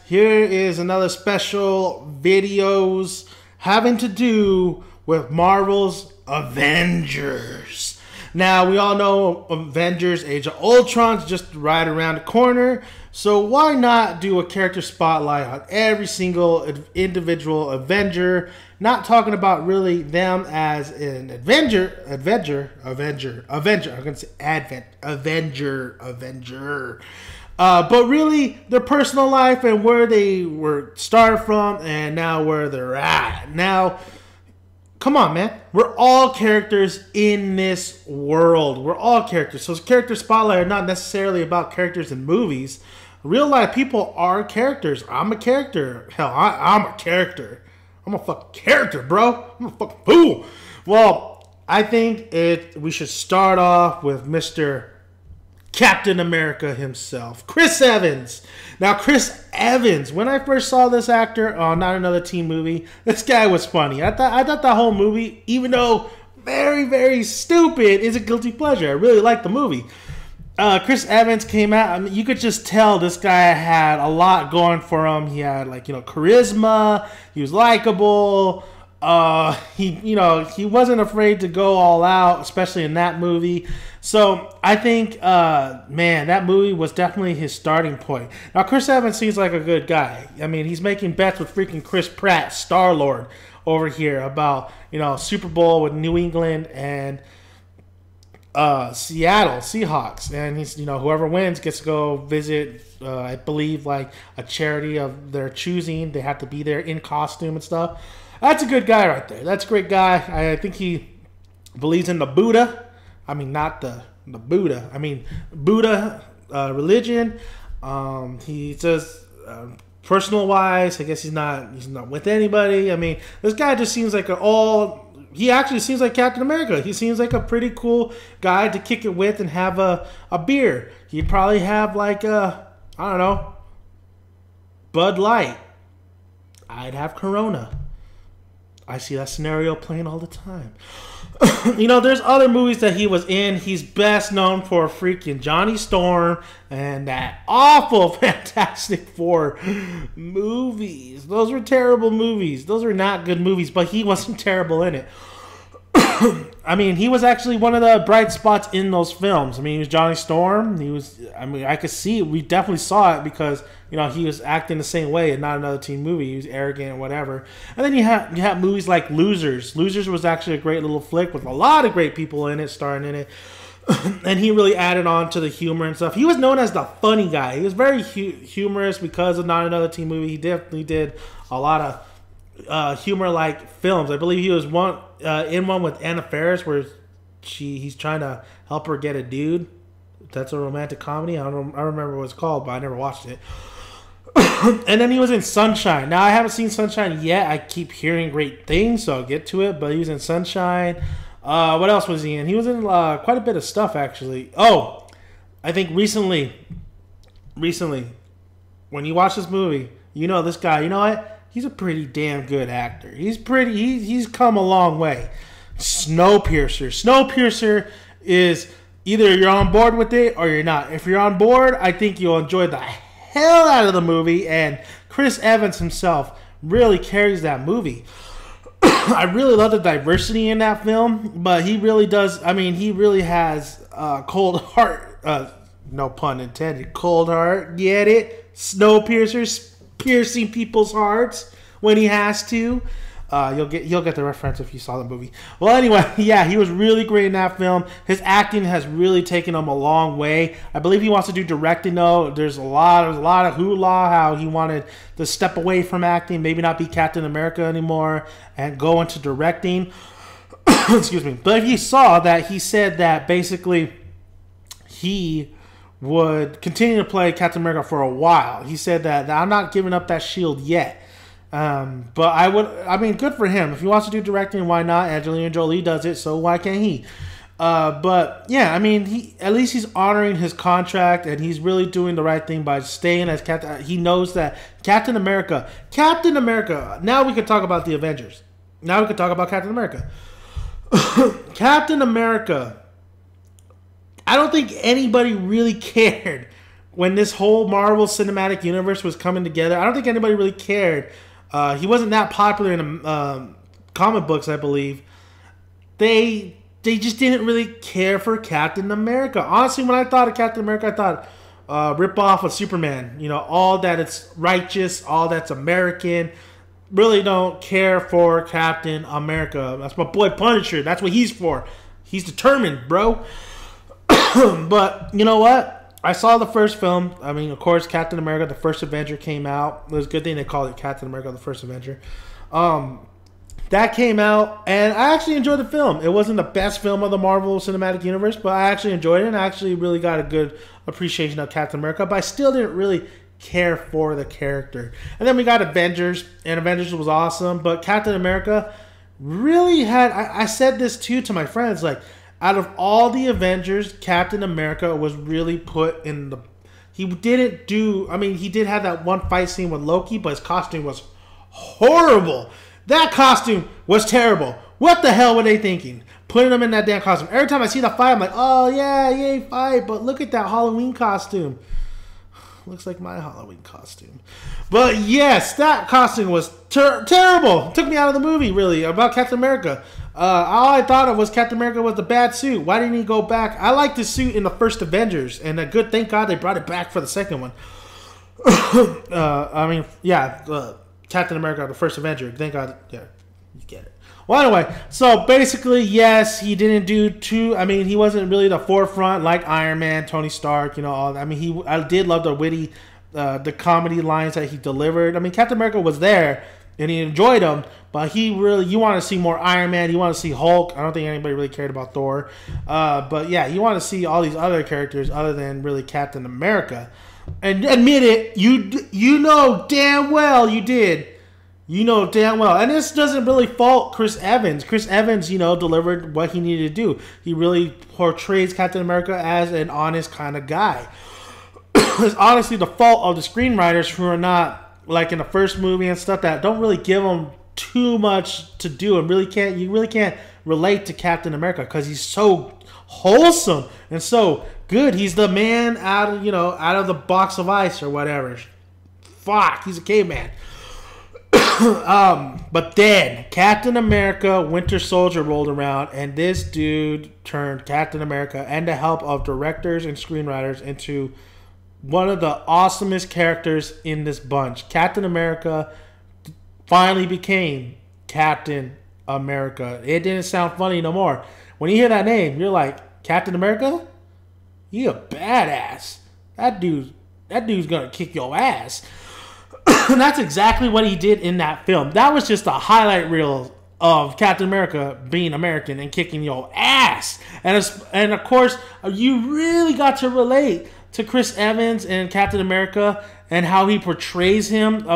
here is another special videos having to do with Marvel's Avengers. Now, we all know Avengers Age of Ultron's just right around the corner, so why not do a character spotlight on every single individual Avenger, not talking about really them as an Avenger, I'm going to say Avenger. But really, their personal life and where they were started from and now where they're at. Now, come on, man. We're all characters in this world. We're all characters. So character spotlight are not necessarily about characters in movies. Real life people are characters. I'm a character. Hell, I'm a character. I'm a fucking character, bro. I'm a fucking fool. Well, I think we should start off with Mr. Captain America himself, Chris Evans. Now, Chris Evans, when I first saw this actor on Not Another Teen Movie, this guy was funny. I thought that whole movie, even though very, very stupid, is a guilty pleasure. I really liked the movie. Chris Evans came out. I mean, you could just tell this guy had a lot going for him. He had charisma. He was likable. He wasn't afraid to go all out, especially in that movie. So I think, that movie was definitely his starting point. Now, Chris Evans seems like a good guy. I mean, he's making bets with freaking Chris Pratt, Star-Lord, over here about, Super Bowl with New England and Seattle Seahawks. And he's, whoever wins gets to go visit, I believe, like a charity of their choosing. They have to be there in costume and stuff. That's a good guy right there. That's a great guy. I think he believes in the Buddha. I mean, not the Buddha. I mean, Buddha religion. He says, personal wise, I guess he's not with anybody. I mean, this guy just seems like he actually seems like Captain America. He seems like a pretty cool guy to kick it with and have a beer. He'd probably have Bud Light. I'd have Corona. I see that scenario playing all the time. There's other movies that he was in. He's best known for freaking Johnny Storm and that awful Fantastic Four movies. Those were terrible movies. Those were not good movies, but he wasn't terrible in it. I mean, he was actually one of the bright spots in those films. I mean, he was Johnny Storm. I could see it. We definitely saw it because, he was acting the same way in Not Another Teen Movie. He was arrogant and whatever. And then you have movies like Losers. Losers was actually a great little flick with a lot of great people in it, starring in it. And he really added on to the humor and stuff. He was known as the funny guy. He was very humorous because of Not Another Teen Movie. He definitely did a lot of humor-like films. I believe he was in one with Anna Faris where he's trying to help her get a dude. That's a romantic comedy. I remember what it's called, but I never watched it. And then he was in Sunshine. Now, I haven't seen Sunshine yet. I keep hearing great things, so I'll get to it. But he was in Sunshine. What else was he in? He was in quite a bit of stuff, actually. Oh, I think recently, when you watch this movie, this guy, you know what? He's a pretty damn good actor. He's come a long way. Snowpiercer. Snowpiercer is either you're on board with it or you're not. If you're on board, I think you'll enjoy the hell out of the movie. And Chris Evans himself really carries that movie. I really love the diversity in that film, but he really does. I mean, he really has cold heart. No pun intended. Cold heart. Get it? Snowpiercer. Piercing people's hearts when he has to. You'll get the reference if you saw the movie. Well, anyway, yeah, he was really great in that film. His acting has really taken him a long way. I believe he wants to do directing though. There's a lot of hoopla how he wanted to step away from acting, maybe not be Captain America anymore, and go into directing. Excuse me. But if you saw that, he said that basically he would continue to play Captain America for a while. He said that I'm not giving up that shield yet. But good for him. If he wants to do directing, why not? Angelina Jolie does it, so why can't he? But yeah, I mean, at least he's honoring his contract, and he's really doing the right thing by staying as Captain. He knows that Captain America. Now we can talk about the Avengers. Now we can talk about Captain America. Captain America. I don't think anybody really cared when this whole Marvel Cinematic Universe was coming together, I don't think anybody really cared. He wasn't that popular in the comic books, I believe. They just didn't really care for Captain America. Honestly, when I thought of Captain America, I thought rip off of Superman. You know, all that it's righteous, all that's American. Really don't care for Captain America. That's my boy Punisher. That's what he's for. He's determined, bro. But you know what? I saw the first film. I mean, of course, Captain America, the First Avenger came out. It was a good thing they called it Captain America, the First Avenger. That came out, and I actually enjoyed the film. It wasn't the best film of the Marvel Cinematic Universe, but I actually enjoyed it, and I actually really got a good appreciation of Captain America, but I still didn't really care for the character. And then we got Avengers, and Avengers was awesome, but Captain America really had... I said this, too, to my friends, like, out of all the Avengers, Captain America was really put in the... He didn't do... I mean, he did have that one fight scene with Loki, but his costume was horrible. That costume was terrible. What the hell were they thinking? Putting him in that damn costume. Every time I see the fight, I'm like, oh, yeah, yay, fight. But look at that Halloween costume. Looks like my Halloween costume. But yes, that costume was terrible. It took me out of the movie, really, about Captain America. All I thought of was Captain America was the bad suit. Why didn't he go back? I liked the suit in the first Avengers, and thank God they brought it back for the second one. I mean, yeah, Captain America, the First Avenger. Thank God, yeah, you get it. Well, anyway, so basically, yes, he didn't do too. I mean, he wasn't really the forefront like Iron Man, Tony Stark, you know. All. I mean, I did love the witty, the comedy lines that he delivered. I mean, Captain America was there, and he enjoyed them. But you want to see more Iron Man. You want to see Hulk. I don't think anybody really cared about Thor. But yeah, you want to see all these other characters other than really Captain America. And admit it, you know damn well you did. You know damn well. And this doesn't really fault Chris Evans. Chris Evans, you know, delivered what he needed to do. He really portrays Captain America as an honest kind of guy. It's honestly the fault of the screenwriters who are not, like in the first movie and stuff, that don't really give them too much to do and you really can't relate to Captain America because he's so wholesome and so good. He's the man out of the box of ice or whatever. Fuck, he's a caveman. But then Captain America Winter Soldier rolled around, and this dude turned Captain America and the help of directors and screenwriters into one of the awesomest characters in this bunch. Captain America finally became Captain America. It didn't sound funny no more. When you hear that name, you're like, Captain America? You a badass. That dude's gonna kick your ass. And that's exactly what he did in that film. That was just a highlight reel of Captain America being American and kicking your ass. And of course, you really got to relate to Chris Evans and Captain America and how he portrays him.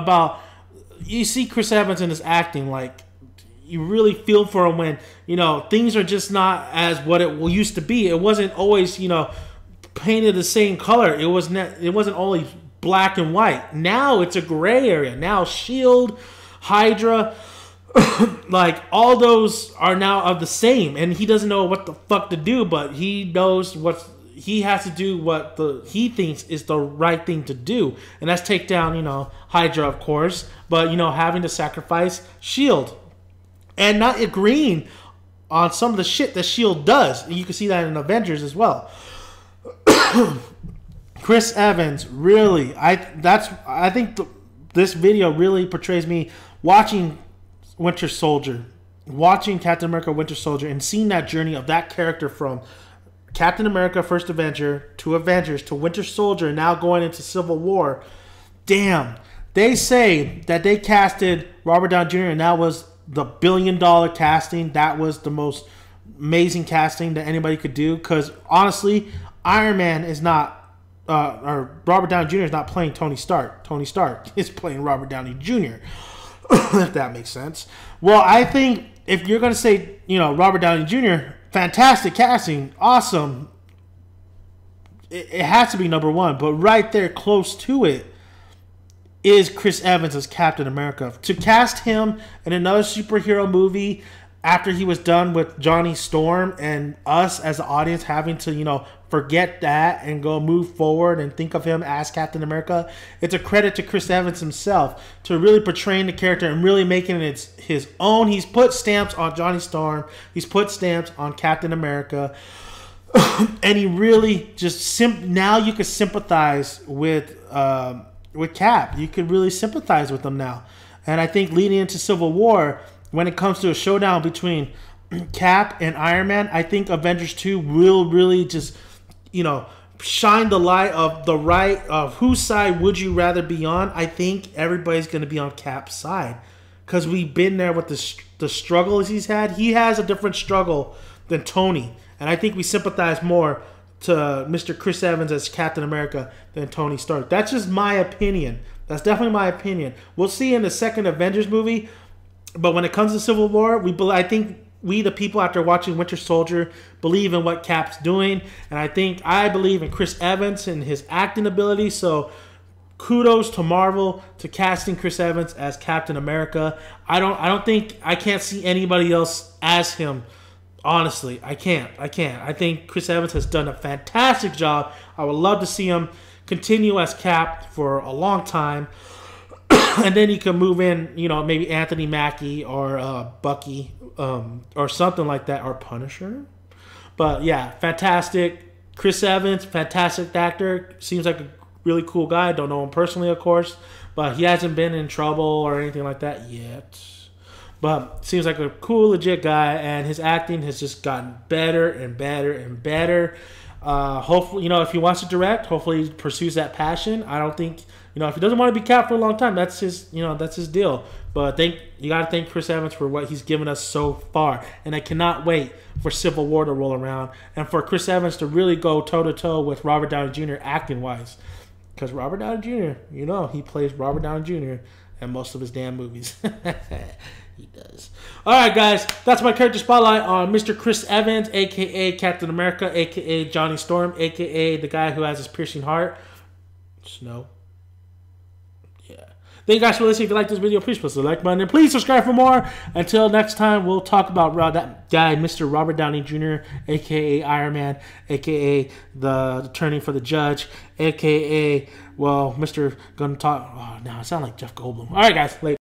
You see Chris Evans in his acting, like, you really feel for him when, you know, things are just not as what it used to be. It wasn't always, you know, painted the same color. It wasn't always black and white. Now it's a gray area. Now SHIELD, Hydra, like all those are now of the same, and he doesn't know what the fuck to do, but he knows he has to do what he thinks is the right thing to do, and that's take down, you know, Hydra, of course, but, you know, having to sacrifice SHIELD and not agreeing on some of the shit that SHIELD does. And you can see that in Avengers as well. Chris Evans, really, I think this video really portrays me watching Winter Soldier, watching Captain America Winter Soldier, and seeing that journey of that character from Captain America First Avenger to Avengers to Winter Soldier, and now going into Civil War. Damn, they say that they casted Robert Downey Jr. and that was the $1 billion casting. That was the most amazing casting that anybody could do, because honestly, Iron Man is not. Or Robert Downey Jr. is not playing Tony Stark. Tony Stark is playing Robert Downey Jr. If that makes sense. Well, I think if you're going to say, you know, Robert Downey Jr., fantastic casting, awesome, it has to be number one. But right there, close to it, is Chris Evans as Captain America. To cast him in another superhero movie after he was done with Johnny Storm and us as the audience having to, you know, forget that and go move forward and think of him as Captain America, it's a credit to Chris Evans himself to really portraying the character and really making it his own. He's put stamps on Johnny Storm. He's put stamps on Captain America. And he really just now you can sympathize with Cap. You can really sympathize with him now. And I think leading into Civil War, when it comes to a showdown between Cap and Iron Man, I think Avengers 2 will really just, shine the light of the right of whose side would you rather be on. I think everybody's going to be on Cap's side because we've been there with the struggles he's had. He has a different struggle than Tony. And I think we sympathize more to Mr. Chris Evans as Captain America than Tony Stark. That's just my opinion. That's definitely my opinion. We'll see in the second Avengers movie. But when it comes to Civil War, I think we, the people, after watching Winter Soldier, believe in what Cap's doing. And I believe in Chris Evans and his acting ability. So kudos to Marvel to casting Chris Evans as Captain America. I can't see anybody else as him. Honestly, I can't. I think Chris Evans has done a fantastic job. I would love to see him continue as Cap for a long time. And then he can move in, maybe Anthony Mackie or Bucky or something like that, or Punisher. But yeah, fantastic. Chris Evans, fantastic actor. Seems like a really cool guy. Don't know him personally, of course. But he hasn't been in trouble or anything like that yet. But seems like a cool, legit guy, and his acting has just gotten better and better and better. Hopefully, if he wants to direct, hopefully he pursues that passion. I don't think, if he doesn't want to be Cap for a long time, that's his deal. But you got to thank Chris Evans for what he's given us so far. And I cannot wait for Civil War to roll around and for Chris Evans to really go toe-to-toe with Robert Downey Jr. acting-wise. Because Robert Downey Jr., he plays Robert Downey Jr. in most of his damn movies. He does. All right, guys. That's my character spotlight on Mr. Chris Evans, a.k.a. Captain America, a.k.a. Johnny Storm, a.k.a. the guy who has his piercing heart. Snow. Yeah. Thank you guys for listening. If you like this video, please press the like button. And please subscribe for more. Until next time, we'll talk about that guy, Mr. Robert Downey Jr., a.k.a. Iron Man, a.k.a. the attorney for the judge, a.k.a. Mr. Gonna talk. Oh, no, I sound like Jeff Goldblum. All right, guys. Later.